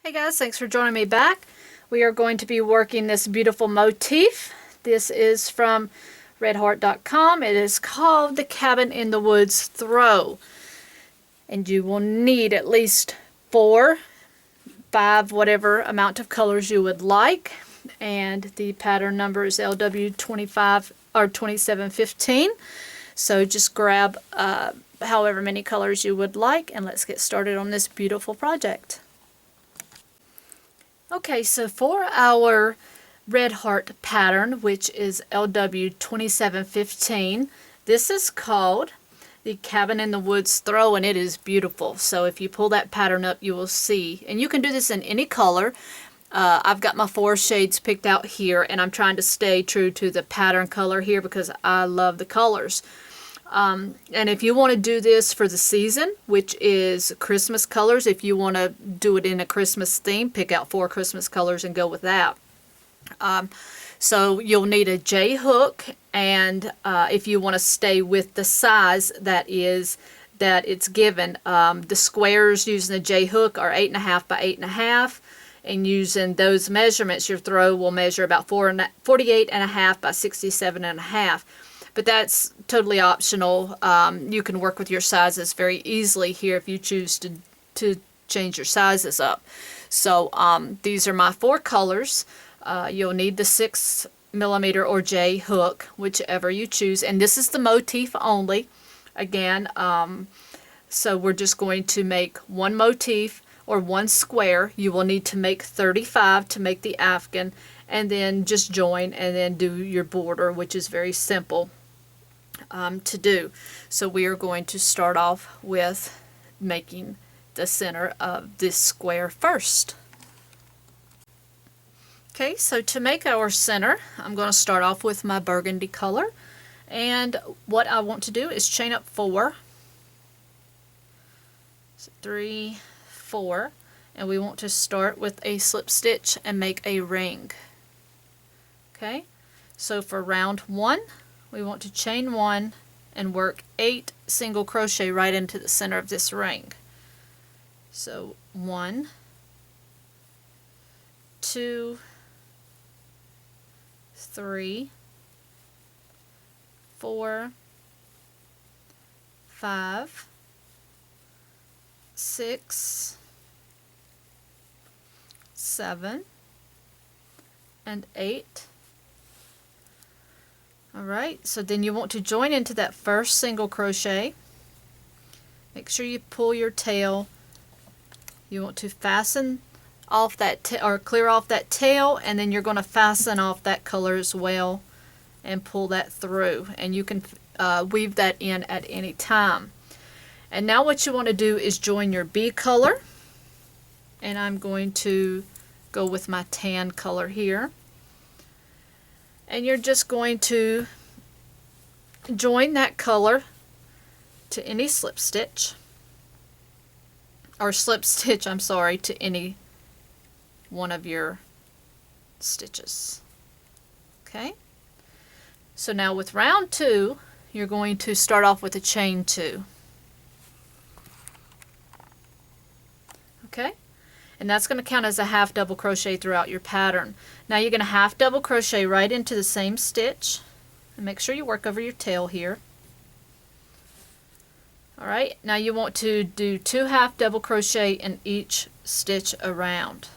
Hey guys, thanks for joining me back. We are going to be working this beautiful motif. This is from redheart.com. It is called the Cabin in the Woods Throw. And you will need at least 4, 5, whatever amount of colors you would like. And the pattern number is LW25 or 2715. So just grab however many colors you would like, and let's get started on this beautiful project. Okay, so for our red heart pattern, which is LW2715, this is called the Cabin in the Woods Throw, and it is beautiful. So if you pull that pattern up, you will see, and you can do this in any color. I've got my 4 shades picked out here, and I'm trying to stay true to the pattern color here because I love the colors. And if you want to do this for the season, which is Christmas colors, if you want to do it in a Christmas theme, pick out 4 Christmas colors and go with that. So you'll need a J hook, and if you want to stay with the size that it's given, the squares using the J hook are 8.5 by 8.5, and using those measurements, your throw will measure about 48.5 by 67.5. But that's totally optional. You can work with your sizes very easily here if you choose to change your sizes up. So these are my 4 colors. You'll need the 6mm or J hook, whichever you choose. And this is the motif only. Again, so we're just going to make 1 motif or 1 square. You will need to make 35 to make the afghan, and then just join and then do your border, which is very simple to do. So we are going to start off with making the center of this square first. Okay, so to make our center, I'm going to start off with my burgundy color, and what I want to do is chain up 4, so 3, 4, and we want to start with a slip stitch and make a ring. Okay, so for round 1, we want to chain 1 and work 8 single crochet right into the center of this ring. So 1, 2, 3, 4, 5, 6, 7, and 8. Alright, so then you want to join into that first single crochet. Make sure you pull your tail. You want to fasten off that or clear off that tail, and then you're going to fasten off that color as well and pull that through, and you can weave that in at any time. And now what you want to do is join your B color, and I'm going to go with my tan color here. And you're just going to join that color to any slip stitch, or slip stitch, I'm sorry, to any one of your stitches. Okay, so now with round 2, you're going to start off with a chain 2. Okay, and that's going to count as a half double crochet throughout your pattern. Now you're going to half double crochet right into the same stitch, and make sure you work over your tail here. Alright, now you want to do 2 half double crochet in each stitch around.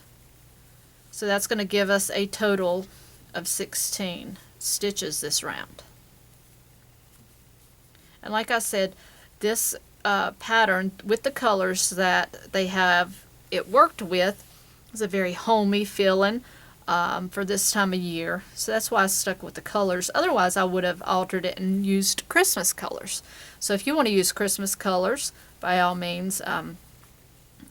So that's going to give us a total of 16 stitches this round. And like I said, this pattern with the colors that they have it worked with is a very homey feeling for this time of year. So that's why I stuck with the colors. Otherwise I would have altered it and used Christmas colors. So if you want to use Christmas colors, by all means,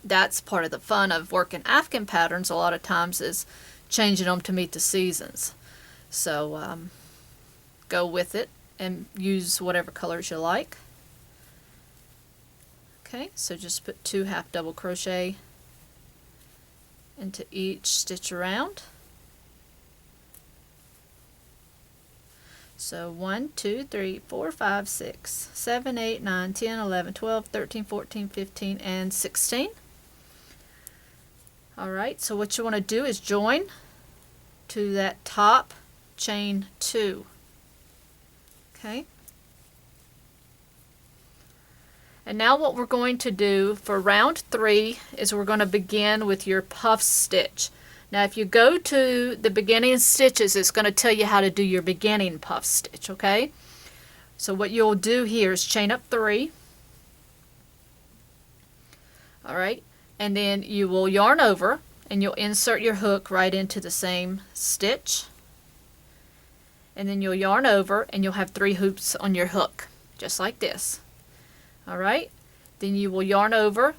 that's part of the fun of working afghan patterns a lot of times, is changing them to meet the seasons. So go with it and use whatever colors you like. Okay, so just put 2 half double crochet into each stitch around. So 1, 2, 3, 4, 5, 6, 7, 8, 9, 10, 11, 12, 13, 14, 15, and 16. Alright, so what you want to do is join to that top, chain 2. Okay. And now what we're going to do for round 3 is we're going to begin with your puff stitch. Now if you go to the beginning stitches, it's going to tell you how to do your beginning puff stitch, okay? So what you'll do here is chain up 3. Alright, and then you will yarn over and you'll insert your hook right into the same stitch. And then you'll yarn over and you'll have 3 hoops on your hook, just like this. Alright, then you will yarn over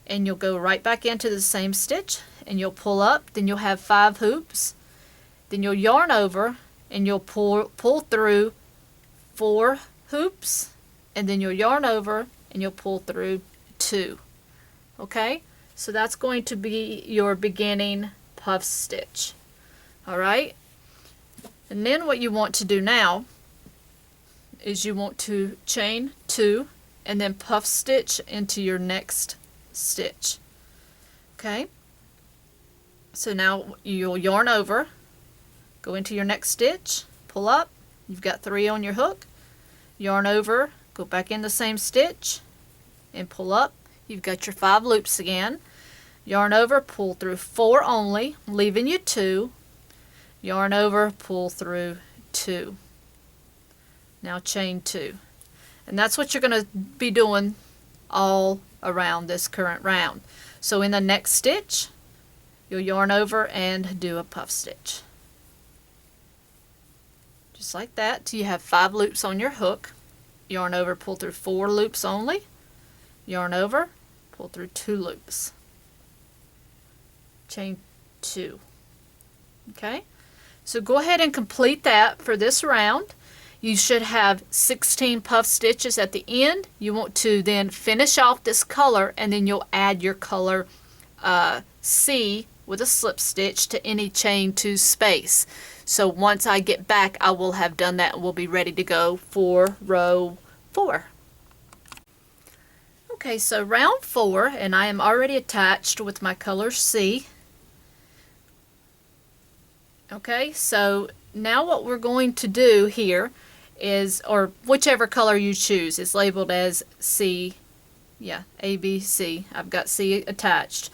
and you'll go right back into the same stitch and you'll pull up, then you'll have 5 hoops. Then you'll yarn over and you'll pull through 4 hoops, and then you'll yarn over and you'll pull through 2. Okay, so that's going to be your beginning puff stitch. Alright, and then what you want to do now is you want to chain 2 and then puff stitch into your next stitch. Okay, so now you'll yarn over, go into your next stitch, pull up, you've got 3 on your hook, yarn over, go back in the same stitch and pull up, you've got your 5 loops again, yarn over, pull through 4 only, leaving you 2, yarn over, pull through 2. Now chain 2. And that's what you're going to be doing all around this current round. So in the next stitch, you'll yarn over and do a puff stitch. Just like that till you have 5 loops on your hook. Yarn over, pull through 4 loops only. Yarn over, pull through 2 loops. Chain 2. Okay? So go ahead and complete that for this round. You should have 16 puff stitches at the end. You want to then finish off this color and then you'll add your color C with a slip stitch to any chain 2 space. So once I get back, I will have done that and we'll be ready to go for row 4. Okay, so round 4, and I am already attached with my color C. Okay, so now what we're going to do here is, or whichever color you choose, is labeled as C, yeah, A, B, C. I've got C attached.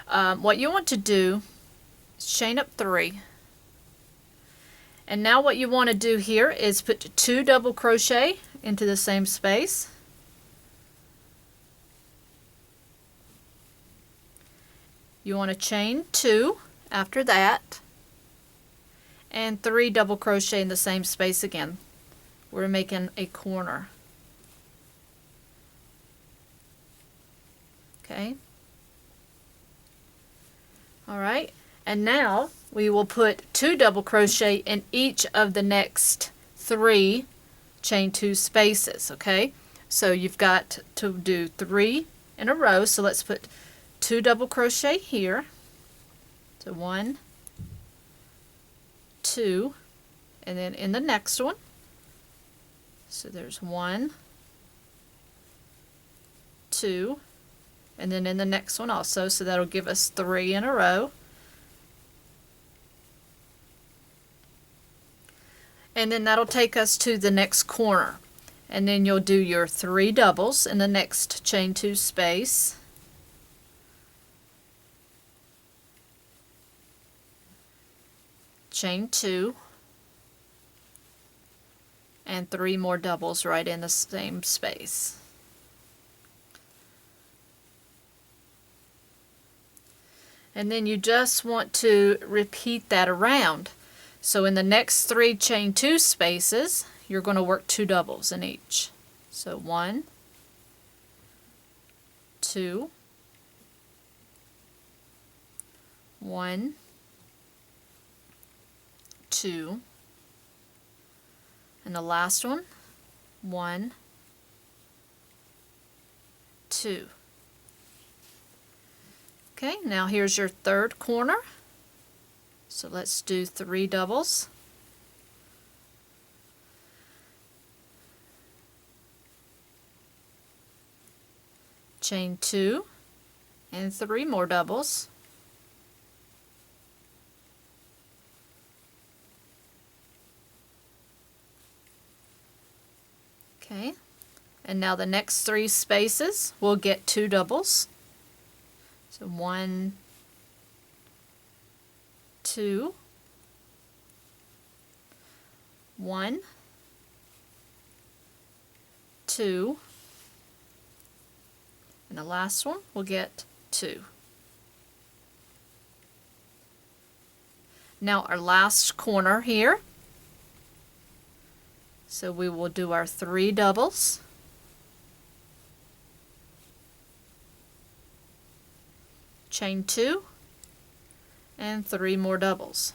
What you want to do is chain up 3. And now what you want to do here is put 2 double crochet into the same space. You want to chain 2 after that, and 3 double crochet in the same space again. We're making a corner. Okay. Alright, and now we will put 2 double crochet in each of the next 3 chain 2 spaces. Okay, so you've got to do 3 in a row, so let's put 2 double crochet here. So 1, 2, and then in the next one, so there's 1, 2, and then in the next one also, so that'll give us 3 in a row. And then that'll take us to the next corner. And then you'll do your 3 doubles in the next chain 2 space. Chain 2. And 3 more doubles right in the same space. And then you just want to repeat that around. So in the next 3 chain 2 spaces, you're going to work 2 doubles in each. So 1, 2, 1, 2, and the last one, 1, 2. Okay, now here's your third corner. So let's do 3 doubles. Chain 2 and 3 more doubles. Okay, and now the next 3 spaces we'll get 2 doubles. So 1, 2, 1, 2, and the last one we'll get 2. Now our last corner here, so we will do our 3 doubles, chain 2, and 3 more doubles.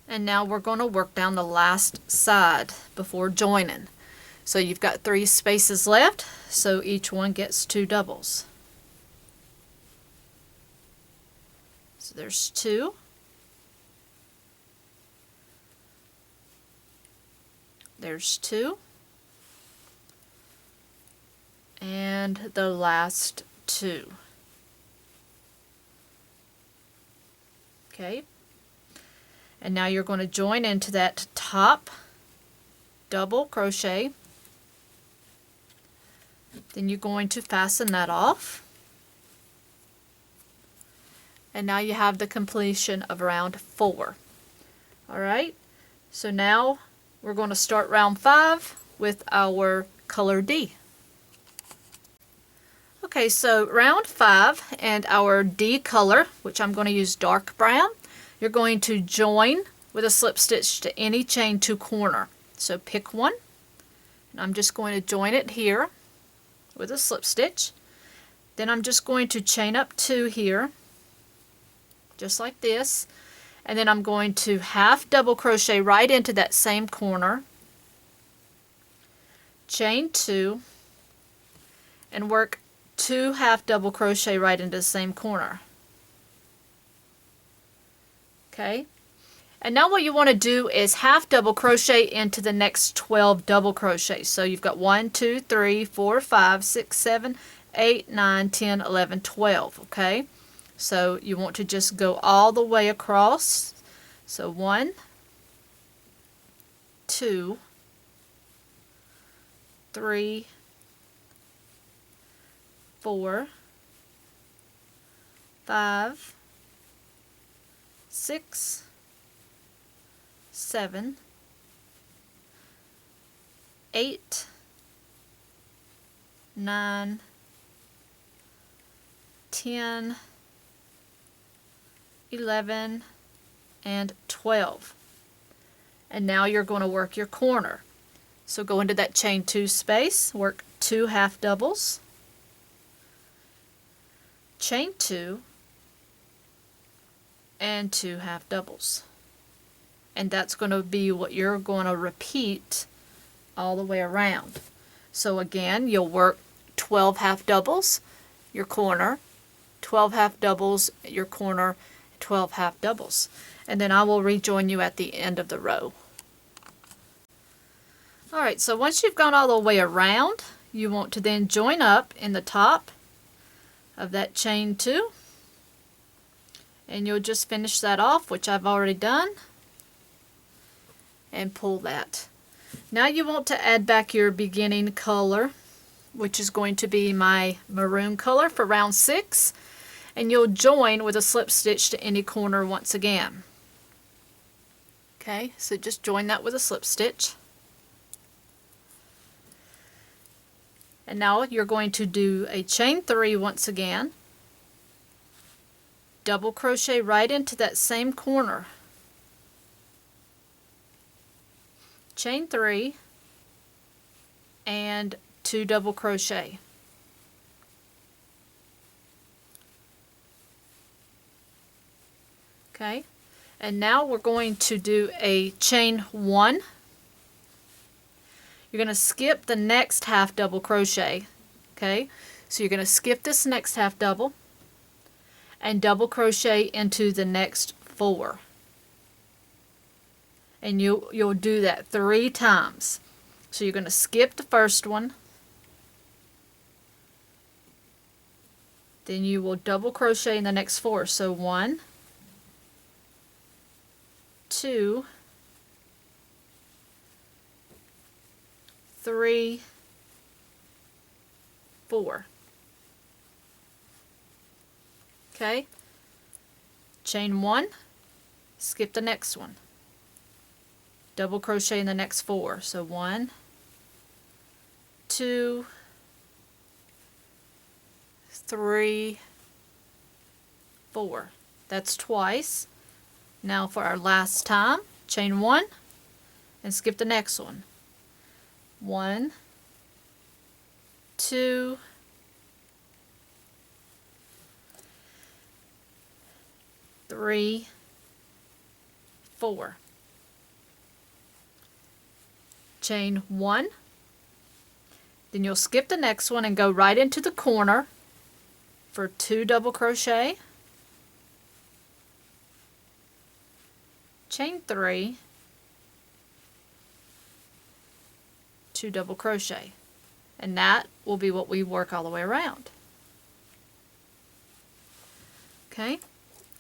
And now we're going to work down the last side before joining. So you've got 3 spaces left, so each one gets 2 doubles. So there's 2. There's 2. And the last 2. Okay. And now you're going to join into that top double crochet. Then you're going to fasten that off. And now you have the completion of round 4. Alright, so now we're going to start round 5 with our color D. Okay, so round 5 and our D color, which I'm going to use dark brown, you're going to join with a slip stitch to any chain 2 corner. So pick one, and I'm just going to join it here with a slip stitch. Then I'm just going to chain up 2 here, just like this, and then I'm going to half double crochet right into that same corner, chain 2, and work 2 half double crochet right into the same corner. Okay, and now what you want to do is half double crochet into the next 12 double crochets. So you've got 1, 2, 3, 4, 5, 6, 7, 8, 9, 10, 11, 12. Okay, so you want to just go all the way across. So 1, 2, 3, 4, 5, 6, 7, 8, 9, 10, 11, and 12. And now you're going to work your corner. So go into that chain 2 space, work 2 half doubles, chain 2, and 2 half doubles. And that's going to be what you're going to repeat all the way around. So again, you'll work 12 half doubles, your corner, 12 half doubles, your corner, 12 half doubles. And then I will rejoin you at the end of the row. Alright, so once you've gone all the way around, you want to then join up in the top of that chain 2. And you'll just finish that off, which I've already done, and pull that. Now you want to add back your beginning color, which is going to be my maroon color for round 6, and you'll join with a slip stitch to any corner once again. Okay, so just join that with a slip stitch. And now you're going to do a chain 3 once again, double crochet right into that same corner, chain 3, and 2 double crochet. Okay, and now we're going to do a chain 1. You're going to skip the next half double crochet. Okay, so you're going to skip this next half double and double crochet into the next 4. And you'll do that 3 times. So you're going to skip the first one, then you will double crochet in the next 4. So 1, 2, 3, 4. Okay, chain 1, skip the next one, double crochet in the next 4. So 1, 2, 3, 4. That's twice. Now for our last time, chain 1 and skip the next one. 1, 2, 3, 4. Chain 1, then you'll skip the next one and go right into the corner for 2 double crochet, chain 3, 2 double crochet, and that will be what we work all the way around. Okay,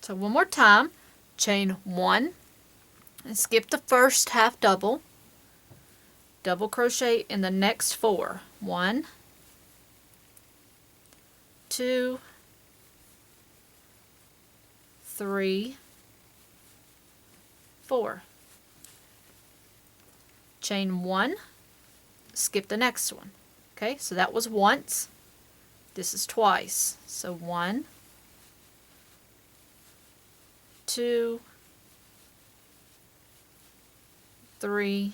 so one more time, chain 1 and skip the first half double, double crochet in the next 4. 1, 2, 3, 4. Chain 1, skip the next one. Okay, so that was once. This is twice. So 1, 2, 3,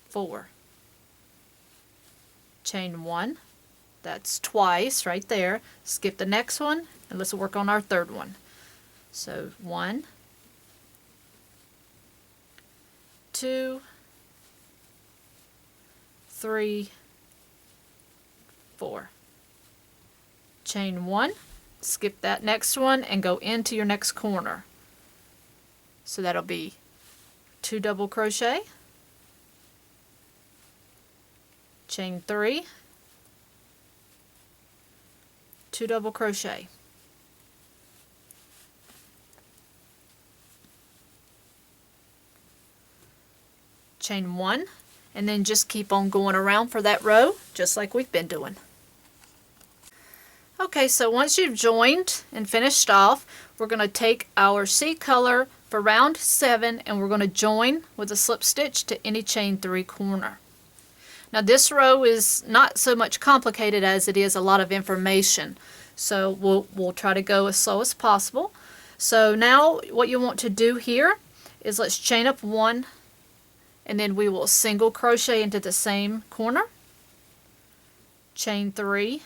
4. Chain 1, that's twice right there. Skip the next one and let's work on our third one. So 1, 2, 3, 4. Chain 1, skip that next one and go into your next corner. So that'll be 2 double crochet, chain 3, 2 double crochet. Chain 1, and then just keep on going around for that row just like we've been doing. Okay, so once you've joined and finished off, we're going to take our seed color for round 7 and we're going to join with a slip stitch to any chain 3 corner. Now this row is not so much complicated as it is a lot of information, so we'll try to go as slow as possible. So now what you want to do here is let's chain up 1 and then we will single crochet into the same corner, chain 3,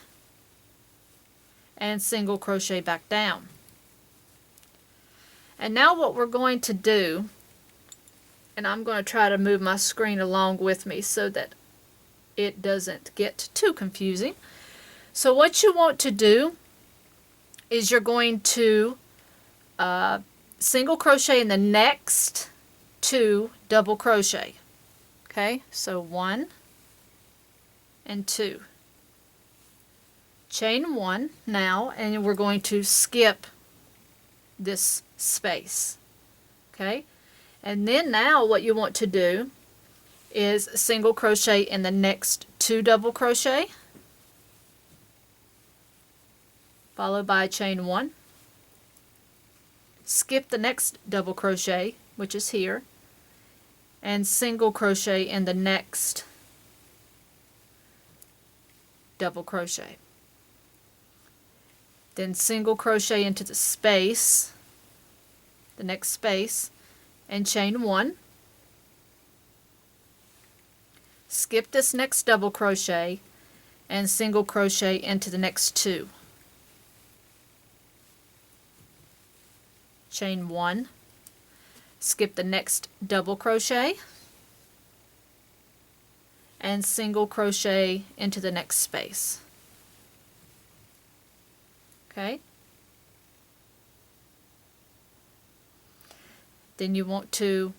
and single crochet back down. And now what we're going to do, and I'm going to try to move my screen along with me so that it doesn't get too confusing. So what you want to do is you're going to single crochet in the next 2 double crochet. Okay, so 1 and 2. Chain 1 now, and we're going to skip this space. Okay, and then now what you want to do is single crochet in the next 2 double crochet, followed by chain 1, skip the next double crochet, which is here, and single crochet in the next double crochet. Then single crochet into the space, the next space, and chain 1. Skip this next double crochet and single crochet into the next 2. Chain 1, skip the next double crochet and single crochet into the next space. Okay? Then you want to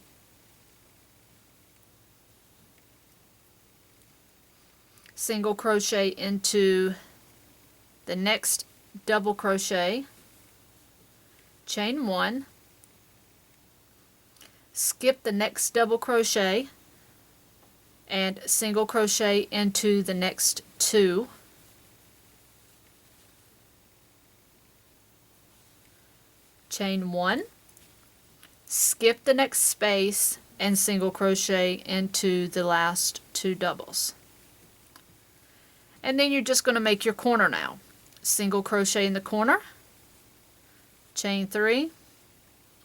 single crochet into the next double crochet, chain 1, skip the next double crochet and single crochet into the next 2, chain 1, skip the next space and single crochet into the last 2 doubles. And then you're just going to make your corner now. Single crochet in the corner, chain 3,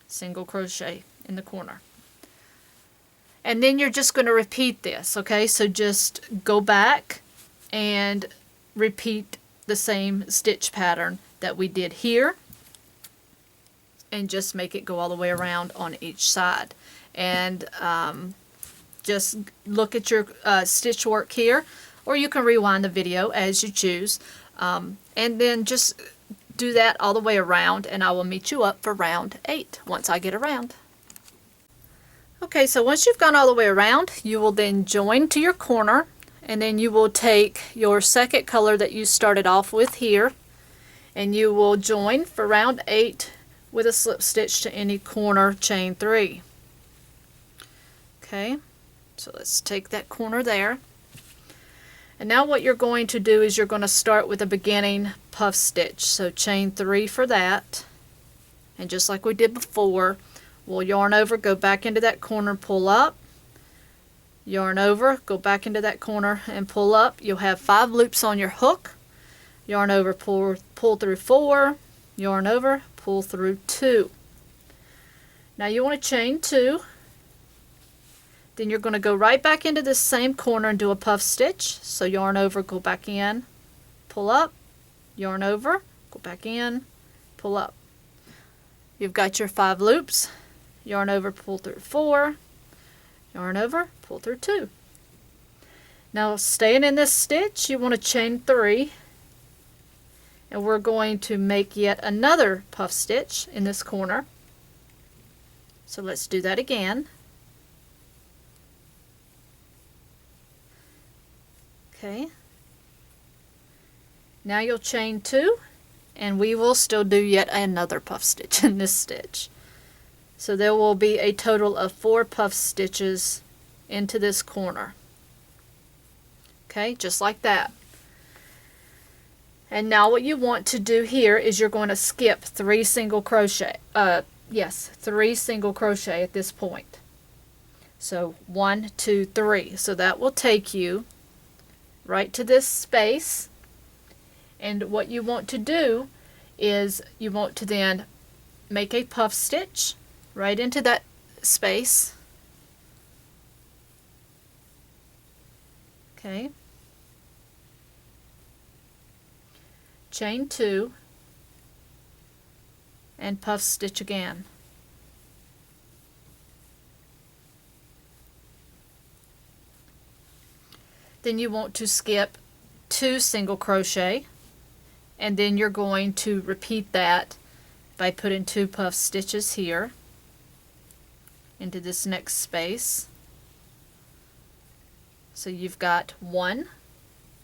single crochet in the corner. And then you're just going to repeat this, okay? So just go back and repeat the same stitch pattern that we did here, and just make it go all the way around on each side. And just look at your stitch work here, or you can rewind the video as you choose, and then just do that all the way around, and I will meet you up for round 8 once I get around. Okay, so once you've gone all the way around, you will then join to your corner, and then you will take your second color that you started off with here, and you will join for round 8 with a slip stitch to any corner, chain 3. Okay, so let's take that corner there. And now what you're going to do is you're going to start with a beginning puff stitch. So chain 3 for that. And just like we did before, we'll yarn over, go back into that corner, pull up, yarn over, go back into that corner and pull up. You'll have 5 loops on your hook. Yarn over, pull through 4, yarn over, pull through 2. Now you want to chain 2. Then you're going to go right back into this same corner and do a puff stitch. So yarn over, go back in, pull up, yarn over, go back in, pull up. You've got your 5 loops. Yarn over, pull through 4, yarn over, pull through 2. Now staying in this stitch, you want to chain 3, and we're going to make yet another puff stitch in this corner. So let's do that again. Okay, now you'll chain 2, and we will still do yet another puff stitch in this stitch. So there will be a total of 4 puff stitches into this corner. Okay, just like that. And now what you want to do here is you're going to skip 3 single crochet. 3 single crochet at this point. So 1, 2, 3. So that will take you right to this space, and what you want to do is you want to then make a puff stitch right into that space. Okay, chain 2 and puff stitch again. Then you want to skip 2 single crochet, and then you're going to repeat that by putting 2 puff stitches here into this next space. So you've got 1,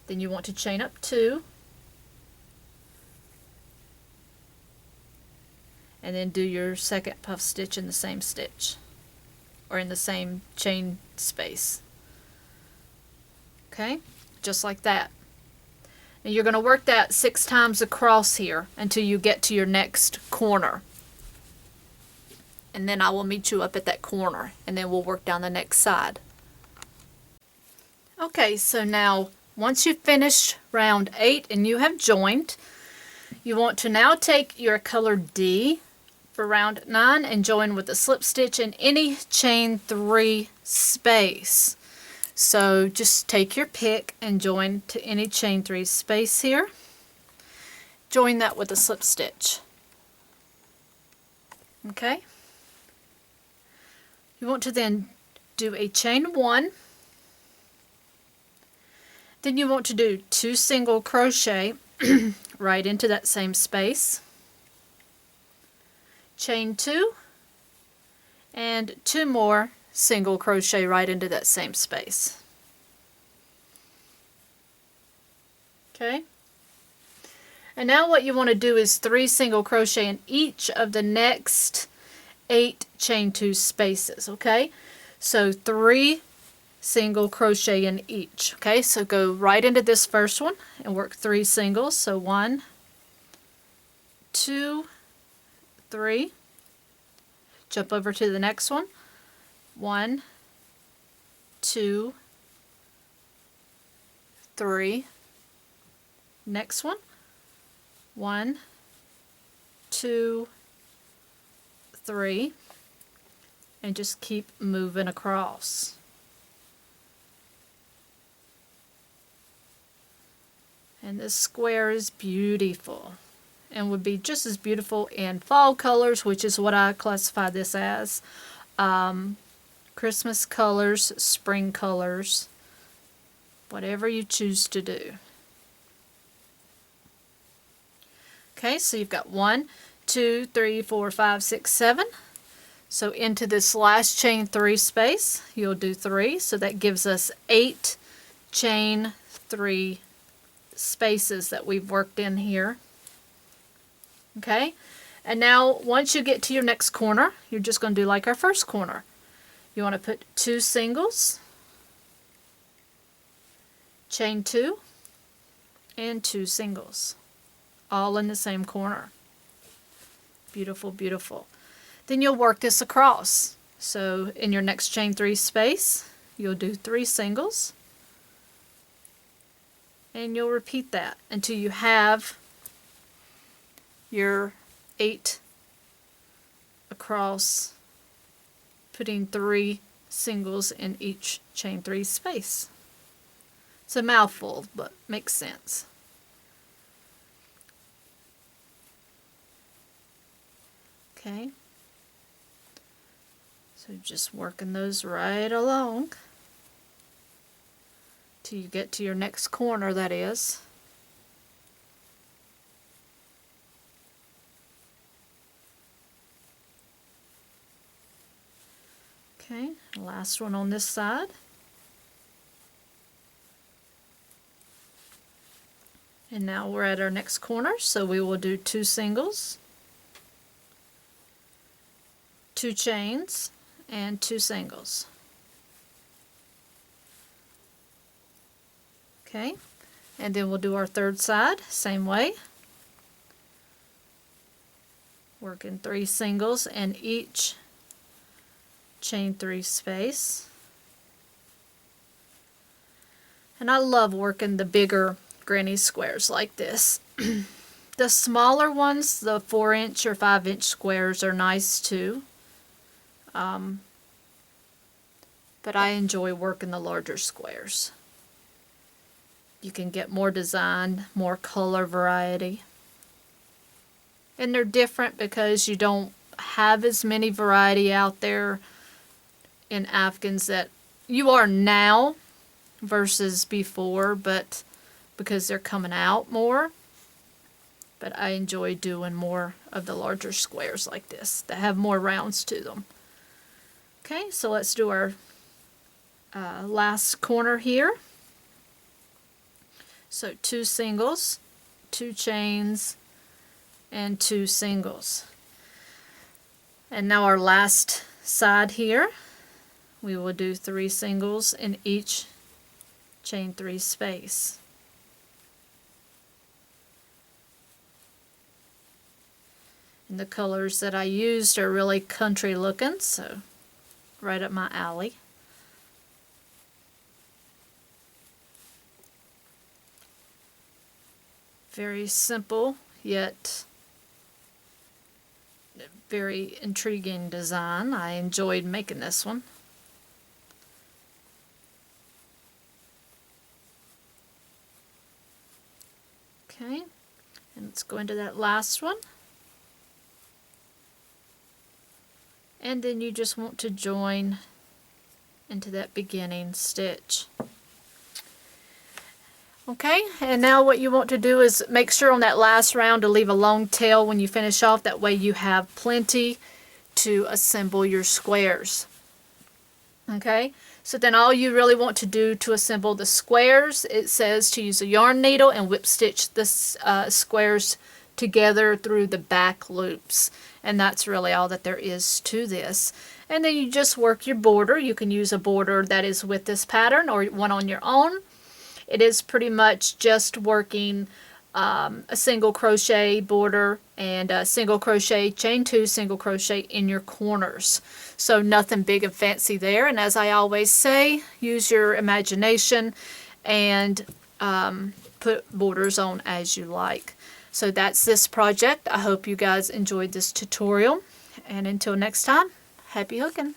then you want to chain up 2, and then do your second puff stitch in the same stitch, or in the same chain space. Okay, just like that. And you're going to work that 6 times across here until you get to your next corner. And then I will meet you up at that corner, and then we'll work down the next side. Okay, so now once you've finished round 8 and you have joined, you want to now take your color D for round 9 and join with a slip stitch in any chain 3 space. So just take your pick and join to any chain 3 space here. Join that with a slip stitch. Okay. You want to then do a chain 1. Then you want to do 2 single crochet right into that same space. Chain 2 and 2 more single crochet right into that same space. Okay, and now what you want to do is 3 single crochet in each of the next 8 chain 2 spaces, okay? So 3 single crochet in each, okay? So go right into this first one and work 3 singles. So 1, 2, 3. Jump over to the next one. 1, 2, 3. Next one. 1, 2, 3. And just keep moving across. And this square is beautiful and would be just as beautiful in fall colors, which is what I classify this as. Christmas colors, spring colors, whatever you choose to do. Okay, so you've got 1, 2, 3, 4, 5, 6, 7. So into this last chain 3 space, you'll do 3. So that gives us 8 chain 3 spaces that we've worked in here. Okay, and now once you get to your next corner, you're just going to do like our first corner. You want to put 2 singles, chain 2, and 2 singles, all in the same corner. Beautiful, beautiful. Then you'll work this across. So in your next chain 3 space, you'll do 3 singles, and you'll repeat that until you have your 8 across, putting 3 singles in each chain 3 space. It's a mouthful, but makes sense. Okay, so just working those right along till you get to your next corner, that is. Okay, last one on this side. And now we're at our next corner, so we will do 2 singles, 2 chains, and 2 singles. Okay, and then we'll do our third side, same way. Working 3 singles in each chain 3 space. And I love working the bigger granny squares like this. The smaller ones, the 4-inch or 5-inch squares, are nice too. But I enjoy working the larger squares. You can get more design, more color variety. And they're different because you don't have as many variety out there in Afghans that you are now versus before, but because they're coming out more. But I enjoy doing more of the larger squares like this that have more rounds to them. Okay, so let's do our last corner here. So 2 singles, 2 chains, and 2 singles. And now our last side here, we will do 3 singles in each chain 3 space. And the colors that I used are really country looking, so right up my alley. Very simple, yet very intriguing design. I enjoyed making this one. Okay, and let's go into that last one. And then you just want to join into that beginning stitch. Okay, and now what you want to do is make sure on that last round to leave a long tail when you finish off. That way you have plenty to assemble your squares. Okay, so then all you really want to do to assemble the squares, it says to use a yarn needle and whip stitch the squares together through the back loops. And that's really all that there is to this. And then you just work your border. You can use a border that is with this pattern or one on your own. It is pretty much just working a single crochet border and a single crochet, chain 2, single crochet in your corners. So nothing big and fancy there. And as I always say, use your imagination and put borders on as you like. So that's this project. I hope you guys enjoyed this tutorial. And until next time, happy hooking!